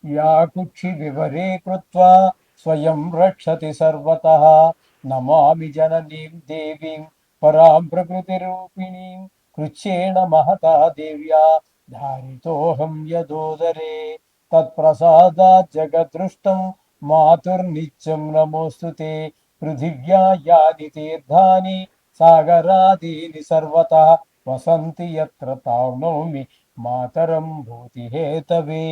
या कुक्षि विवरे कृत्वा स्वयं रक्षति सर्वतः। नमामि जननीं देवीं परां प्रकृतिरूपिणीं। कृच्छ्रेण महता देव्या धारितोऽहं यदोदरे। तत्प्रसादात् जगदृष्टं मातुर्नित्यं नमोऽस्तु ते। पृथिव्या यानि तीर्थानि सागरादीनि सर्वतः वसन्ति यत्र तां मातरं भूतिहेतవే।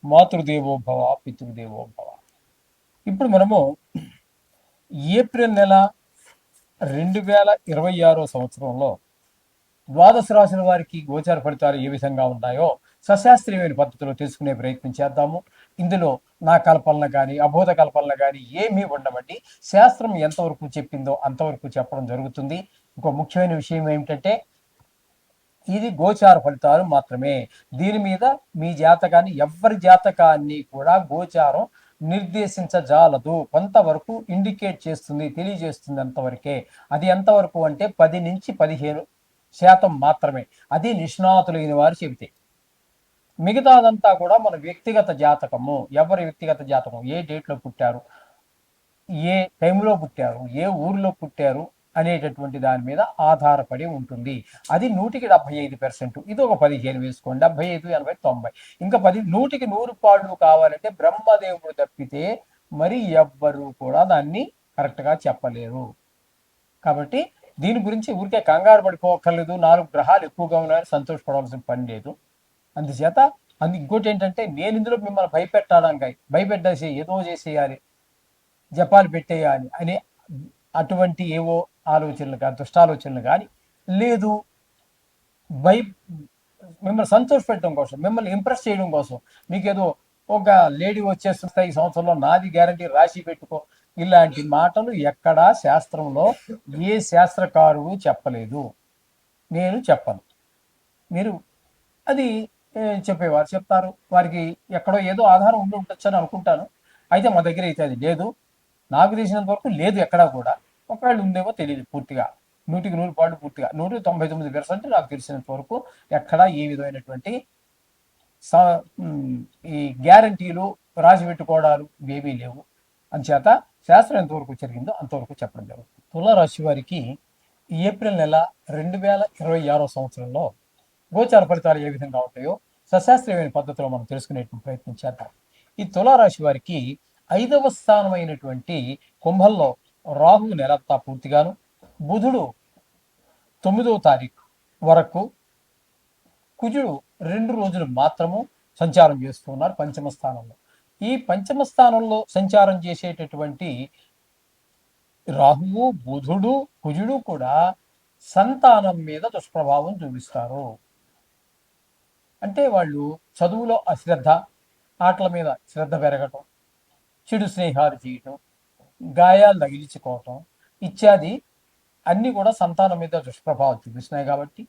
మాతృదేవో భవ పితృదేవో భవ. ఇప్పుడు మనము ఏప్రిల్ నెల 2026 సంవత్సరంలో ద్వాదశ రాశుల వారికి గోచార ఫలితాలు ఏ విధంగా ఉన్నాయో సశాస్త్రీయమైన పద్ధతిలో తెలుసుకునే ప్రయత్నం చేద్దాము. ఇందులో నా కల్పనలు కానీ అబోధ కల్పనలు కానీ ఏమీ ఉండవండి. శాస్త్రం ఎంతవరకు చెప్పిందో అంతవరకు చెప్పడం జరుగుతుంది. ఇంకో ముఖ్యమైన విషయం ఏమిటంటే ఇది గోచార ఫలితాలు మాత్రమే. దీని మీద మీ జాతకాన్ని ఎవరి జాతకాన్ని కూడా గోచారం నిర్దేశించజాలదు. కొంతవరకు ఇండికేట్ చేస్తుంది, తెలియజేస్తుంది అంతవరకే. అది ఎంతవరకు అంటే 10 నుంచి 15% మాత్రమే. అది నిష్ణాతులైన వారు చెబితే. మిగతాదంతా కూడా మన వ్యక్తిగత జాతకము. ఎవరి వ్యక్తిగత జాతకం, ఏ డేట్లో పుట్టారు, ఏ టైంలో పుట్టారు, ఏ ఊరిలో పుట్టారు అనేటటువంటి దాని మీద ఆధారపడి ఉంటుంది. అది 100% ఇది ఒక 15 వేసుకోండి. 75, 80, 90 ఇంకా 100% కావాలంటే బ్రహ్మదేవుడు తప్పితే మరి ఎవ్వరు కూడా దాన్ని కరెక్ట్గా చెప్పలేరు. కాబట్టి దీని గురించి ఊరికే కంగారు పడిపోక్కర్లేదు. 4 గ్రహాలు ఎక్కువగా ఉన్నాయని సంతోషపడవలసిన పని లేదు. అందుచేత ఇంకోటి ఏంటంటే నేను ఇందులో మిమ్మల్ని భయపెట్టడానికి భయపెట్టేసి ఏదో చేసేయాలి, జపాలు పెట్టేయాలి అనే అటువంటి ఏవో ఆలోచనలు కానీ దుష్టాలోచనలు కానీ లేదు. భయ మిమ్మల్ని సంతోష పెట్టడం కోసం, మిమ్మల్ని ఇంప్రెస్ చేయడం కోసం, మీకేదో ఒక లేడీ వచ్చేస్తుంది ఈ సంవత్సరంలో నాది గ్యారంటీ రాసి పెట్టుకో, ఇలాంటి మాటలు ఎక్కడా శాస్త్రంలో ఏ శాస్త్రకారుడు చెప్పలేదు. నేను చెప్పను. మీరు అది చెప్పేవారు చెప్తారు. వారికి ఎక్కడో ఏదో ఆధారం ఉండి ఉండొచ్చు అని అనుకుంటాను. అయితే మా దగ్గర అయితే అది లేదు. నాకు తెలిసినంత వరకు లేదు ఎక్కడా కూడా. ఒకవేళ ఉందేమో తెలియదు పూర్తిగా. 100% పూర్తిగా 199% నాకు తెలిసినంత వరకు ఎక్కడా ఏ విధమైనటువంటి ఈ గ్యారంటీలు రాసి పెట్టుకోవడాలు ఏమీ లేవు. అంచేత శాస్త్రం ఎంతవరకు జరిగిందో అంతవరకు చెప్పడం జరుగుతుంది. తులారాశి వారికి ఏప్రిల్ నెల 2026 సంవత్సరంలో గోచార ఫలితాలు ఏ విధంగా ఉంటాయో సశాస్త్రీయమైన పద్ధతిలో మనం తెలుసుకునే ప్రయత్నం చేద్దాం. ఈ తులారాశి వారికి 5వ స్థానమైనటువంటి కుంభంలో రాహు నెలంతా పూర్తిగాను, బుధుడు 9వ తారీఖు వరకు, కుజుడు 2 రోజులు మాత్రము సంచారం చేస్తూ ఉన్నారు పంచమ స్థానంలో. ఈ పంచమ స్థానంలో సంచారం చేసేటటువంటి రాహువు, బుధుడు, కుజుడు కూడా సంతానం మీద దుష్ప్రభావం చూపిస్తారు. అంటే వాళ్ళు చదువులో అశ్రద్ధ, ఆటల మీద శ్రద్ధ పెరగటం, చెడు స్నేహాలు చేయటం, గాయాలు తగిలించుకోవటం ఇత్యాది అన్నీ కూడా సంతానం మీద దుష్ప్రభావం చూపిస్తున్నాయి. కాబట్టి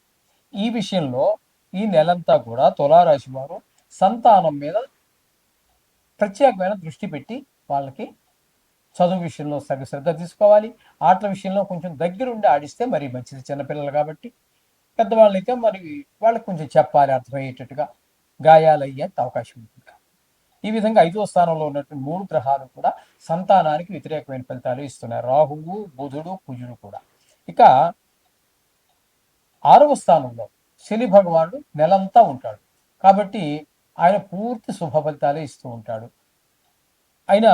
ఈ విషయంలో ఈ నెలంతా కూడా తులారాశి వారు సంతానం మీద ప్రత్యేకమైన దృష్టి పెట్టి వాళ్ళకి చదువు విషయంలో శ్రద్ధ తీసుకోవాలి. ఆటల విషయంలో కొంచెం దగ్గరుండి ఆడిస్తే మరీ మంచిది. చిన్నపిల్లలు కాబట్టి. పెద్దవాళ్ళైతే మరి వాళ్ళకి కొంచెం చెప్పాలి అర్థమయ్యేటట్టుగా. గాయాలు అయ్యే అవకాశం ఉంటుంది. ఈ విధంగా 5వ స్థానంలో ఉన్నటువంటి 3 గ్రహాలు కూడా సంతానానికి వ్యతిరేకమైన ఫలితాలు ఇస్తున్నాయి. రాహువు, బుధుడు, కుజుడు కూడా. ఇక 6వ స్థానంలో శని భగవానుడు నెలంతా ఉంటాడు. కాబట్టి ఆయన పూర్తి శుభ ఫలితాలే ఇస్తూ ఉంటాడు. ఆయన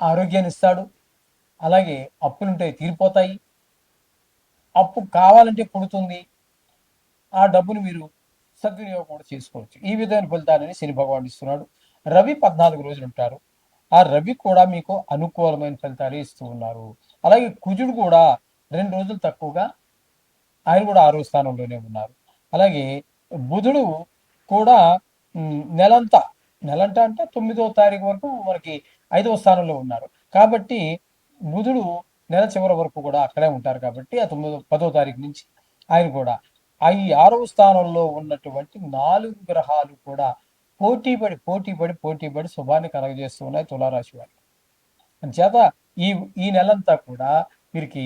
ఆరోగ్యాన్ని ఇస్తాడు. అలాగే అప్పులుంటే తీరిపోతాయి. అప్పు కావాలంటే పుడుతుంది. ఆ డబ్బుని మీరు సద్వినియోగం కూడా చేసుకోవచ్చు. ఈ విధమైన ఫలితాలని శని భగవానుడు ఇస్తున్నాడు. రవి 14 రోజులు ఉంటారు. ఆ రవి కూడా మీకు అనుకూలమైన ఫలితాలు ఇస్తూ ఉన్నారు. అలాగే కుజుడు కూడా 2 రోజులు తక్కువగా ఆయన కూడా 6వ స్థానంలోనే ఉన్నారు. అలాగే బుధుడు కూడా నెలంతా అంటే 9వ తారీఖు వరకు మనకి 5వ స్థానంలో ఉన్నారు. కాబట్టి బుధుడు నెల చివరి వరకు కూడా అక్కడే ఉంటారు. కాబట్టి ఆ 10వ తారీఖు నుంచి ఆయన కూడా ఈ 6వ స్థానంలో ఉన్నటువంటి 4 గ్రహాలు కూడా పోటీ పడి శుభాన్ని కలగజేస్తూ ఉన్నాయి తులారాశి వారికి. అందుచేత ఈ నెలంతా కూడా వీరికి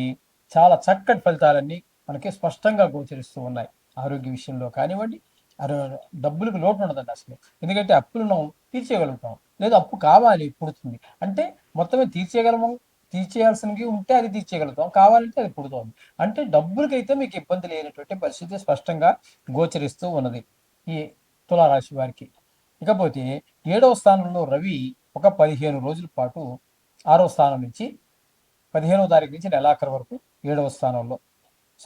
చాలా చక్కటి ఫలితాలన్నీ మనకి స్పష్టంగా గోచరిస్తూ ఉన్నాయి. ఆరోగ్య విషయంలో కానివ్వండి, అరే డబ్బులకు లోటు ఉండదండి అసలు. ఎందుకంటే అప్పులను తీర్చేయగలుగుతాం. లేదా అప్పు కావాలి పుడుతుంది. అంటే మొత్తమే తీర్చేయగలము. తీర్చేయాల్సినవి ఉంటే అది తీర్చేయగలుగుతాం. కావాలంటే అది పుడుతోంది. అంటే డబ్బులకైతే మీకు ఇబ్బంది లేనటువంటి పరిస్థితి స్పష్టంగా గోచరిస్తూ ఉన్నది ఈ తులారాశి వారికి. ఇకపోతే 7వ స్థానంలో రవి ఒక 15 రోజుల పాటు 6వ స్థానం నుంచి 15వ తారీఖు నుంచి నెలాఖరు వరకు 7వ స్థానంలో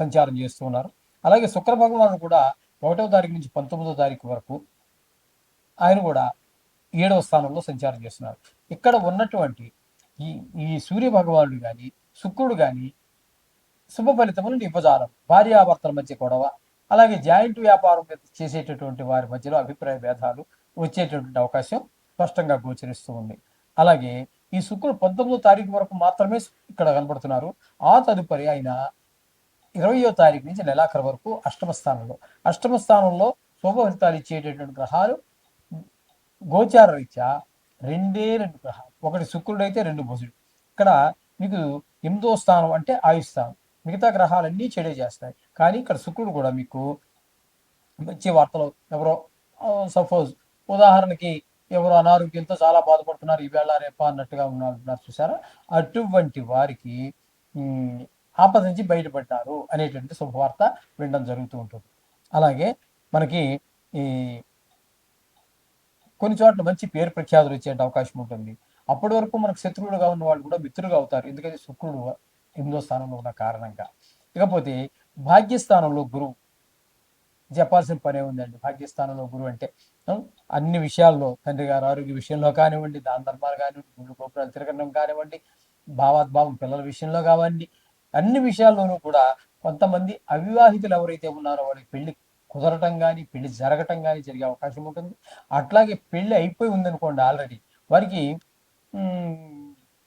సంచారం చేస్తూ ఉన్నారు. అలాగే శుక్ర భగవానుడు కూడా 1వ తారీఖు నుంచి 19వ తారీఖు వరకు ఆయన కూడా 7వ స్థానంలో సంచారం చేస్తున్నారు. ఇక్కడ ఉన్నటువంటి ఈ ఈ సూర్య భగవానుడు కానీ శుక్రుడు కానీ శుభ ఫలితములను ఇవ్వజాలం. భార్యాభర్తల మధ్య గొడవ, అలాగే జాయింట్ వ్యాపారం చేసేటటువంటి వారి మధ్యలో అభిప్రాయ భేదాలు వచ్చేటటువంటి అవకాశం స్పష్టంగా గోచరిస్తూ ఉంది. అలాగే ఈ శుక్రుడు 19వ తారీఖు వరకు మాత్రమే ఇక్కడ కనబడుతున్నారు. ఆ తదుపరి ఆయన 20వ తారీఖు నుంచి నెలాఖరు వరకు అష్టమ స్థానంలో శుభ ఫలితాలు ఇచ్చేటటువంటి గ్రహాలు గోచార రీత్యా రెండు గ్రహాలు. ఒకటి శుక్రుడు అయితే 2 బుధుడు. ఇక్కడ మీకు 8వ స్థానం అంటే ఆయుస్థానం. మిగతా గ్రహాలన్నీ చెడే చేస్తాయి. కానీ ఇక్కడ శుక్రుడు కూడా మీకు మంచి వార్తలు ఎవరో సపోజ్ ఉదాహరణకి ఎవరు అనారోగ్యంతో చాలా బాధపడుతున్నారు ఈవేళ రేపా అన్నట్టుగా ఉన్నారు చూసారా, అటువంటి వారికి ఆపద నుంచి బయటపడ్డారు అనేటువంటి శుభవార్త వినడం జరుగుతూ ఉంటుంది. అలాగే మనకి ఈ కొన్ని చోట్ల మంచి పేరు ప్రఖ్యాతులు వచ్చే అవకాశం ఉంటుంది. అప్పటి వరకు మనకు శత్రువులుగా ఉన్న వాళ్ళు కూడా మిత్రులుగా అవుతారు. ఎందుకంటే శుక్రుడు 8వ స్థానంలో ఉన్న కారణంగా. ఇకపోతే భాగ్యస్థానంలో గురువు చెప్పాల్సిన పనే ఉందండి. భాగ్యస్థానంలో గురువు అంటే అన్ని విషయాల్లో తండ్రి గారు ఆరోగ్య విషయంలో కానివ్వండి, దాన ధర్మాలు కానివ్వండి, గుళ్ళు గోపురాలు తిరగడం కానివ్వండి, భావాద్భావం పిల్లల విషయంలో కావండి, అన్ని విషయాల్లోనూ కూడా కొంతమంది అవివాహితులు ఎవరైతే ఉన్నారో వాళ్ళకి పెళ్లి కుదరటం కానీ పెళ్లి జరగటం కానీ జరిగే అవకాశం ఉంటుంది. అట్లాగే పెళ్లి అయిపోయి ఉందనుకోండి ఆల్రెడీ, వారికి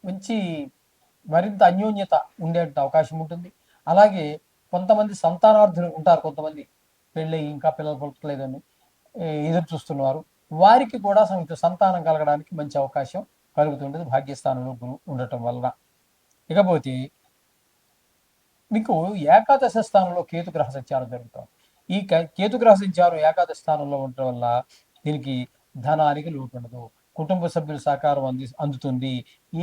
మంచి మరింత అన్యోన్యత ఉండే అవకాశం ఉంటుంది. అలాగే కొంతమంది సంతానార్థులు ఉంటారు, కొంతమంది పెళ్ళి ఇంకా పిల్లలు పుట్టలేదని ఎదురు చూస్తున్నారు, వారికి కూడా సంతానం కలగడానికి మంచి అవకాశం కలుగుతుంటుంది భాగ్యస్థానంలో గురువు ఉండటం వలన. ఇకపోతే మీకు ఏకాదశ స్థానంలో కేతుగ్రహ సంచారం జరుగుతుంది. ఈ కేతుగ్రహ సంచారం ఏకాదశ స్థానంలో ఉండటం వల్ల దీనికి ధనానికి లోటు ఉండదు, కుటుంబ సభ్యుల సహకారం అందుతుంది.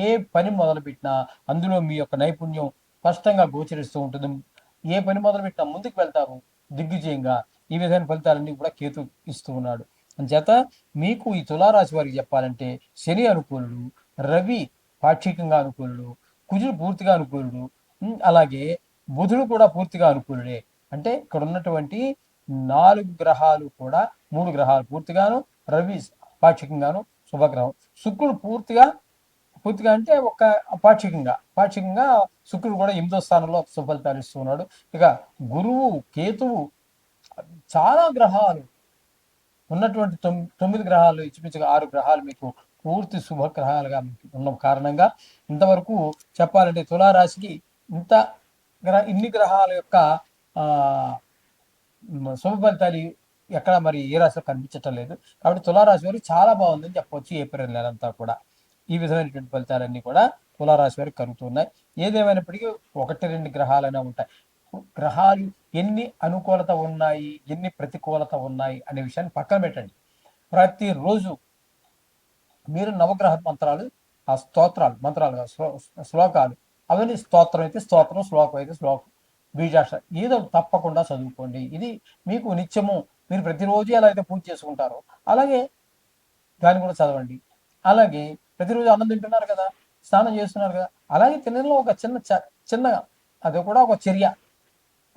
ఏ పని మొదలుపెట్టినా అందులో మీ యొక్క నైపుణ్యం స్పష్టంగా గోచరిస్తూ ఉంటుంది. ఏ పని మొదలుపెట్టినా ముందుకు వెళ్తారు దిగ్విజయంగా. ఈ విధమైన ఫలితాలన్నీ కూడా కేతు ఇస్తూ ఉన్నాడు. అంచేత మీకు ఈ తులారాశి వారికి చెప్పాలంటే శని అనుకూలుడు, రవి పాక్షికంగా అనుకూలుడు, కుజుడు పూర్తిగా అనుకూలుడు, అలాగే బుధుడు కూడా పూర్తిగా అనుకూలుడే. అంటే ఇక్కడ ఉన్నటువంటి 4 గ్రహాలు కూడా 3 గ్రహాలు పూర్తిగాను, రవి పాక్షికంగాను శుభగ్రహం, శుక్రుడు పూర్తిగా అంటే ఒక పాక్షికంగా శుక్రుడు కూడా 8వ స్థానంలో సుఫలితాలు ఇస్తున్నాడు. ఇక గురువు, కేతువు, చాలా గ్రహాలు ఉన్నటువంటి 9 గ్రహాలు ఇంచుమించుగా 6 గ్రహాలు మీకు పూర్తి శుభగ్రహాలుగా ఉన్న కారణంగా ఇంతవరకు చెప్పాలంటే తులారాశికి ఇన్ని గ్రహాల యొక్క శుభ ఫలితాలు ఎక్కడ మరి ఏ రాశిలో కనిపించటం లేదు. కాబట్టి తులారాశి వారికి చాలా బాగుందని చెప్పవచ్చు. ఏప్రిల్ నెలంతా కూడా ఈ విధమైనటువంటి ఫలితాలన్నీ కూడా తులారాశి వారికి కలుగుతున్నాయి. ఏదేమైనప్పటికీ 1-2 గ్రహాలైనా ఉంటాయి. గ్రహాలు ఎన్ని అనుకూలత ఉన్నాయి, ఎన్ని ప్రతికూలత ఉన్నాయి అనే విషయాన్ని పక్కన పెట్టండి. ప్రతిరోజు మీరు నవగ్రహ మంత్రాలు, ఆ స్తోత్రాలు, మంత్రాలు శ్లోకాలు, అవన్నీ స్తోత్రం అయితే స్తోత్రం, శ్లోకం అయితే శ్లోకం, బీజాక్ష ఏదో తప్పకుండా చదువుకోండి. ఇది మీకు నిత్యము మీరు ప్రతిరోజు ఎలా అయితే పూజ చేసుకుంటారో అలాగే దాన్ని కూడా చదవండి. అలాగే ప్రతిరోజు అన్నం తింటున్నారు కదా, స్నానం చేస్తున్నారు కదా, అలాగే తినడంలో ఒక చిన్నగా అది కూడా ఒక చర్య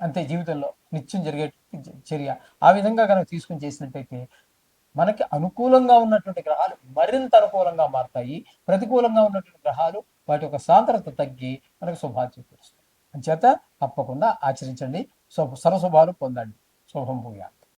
అంతే, జీవితంలో నిత్యం జరిగే చర్య. ఆ విధంగా కనుక తీసుకుని చేసినట్టయితే మనకి అనుకూలంగా ఉన్నటువంటి గ్రహాలు మరింత అనుకూలంగా మారుతాయి. ప్రతికూలంగా ఉన్నటువంటి గ్రహాలు వాటి యొక్క సాంద్రత తగ్గి మనకు శుభాలు చేకూరుస్తాయి. అంచేత తప్పకుండా ఆచరించండి. సర్వశుభాలు పొందండి. శుభం భూయాత్.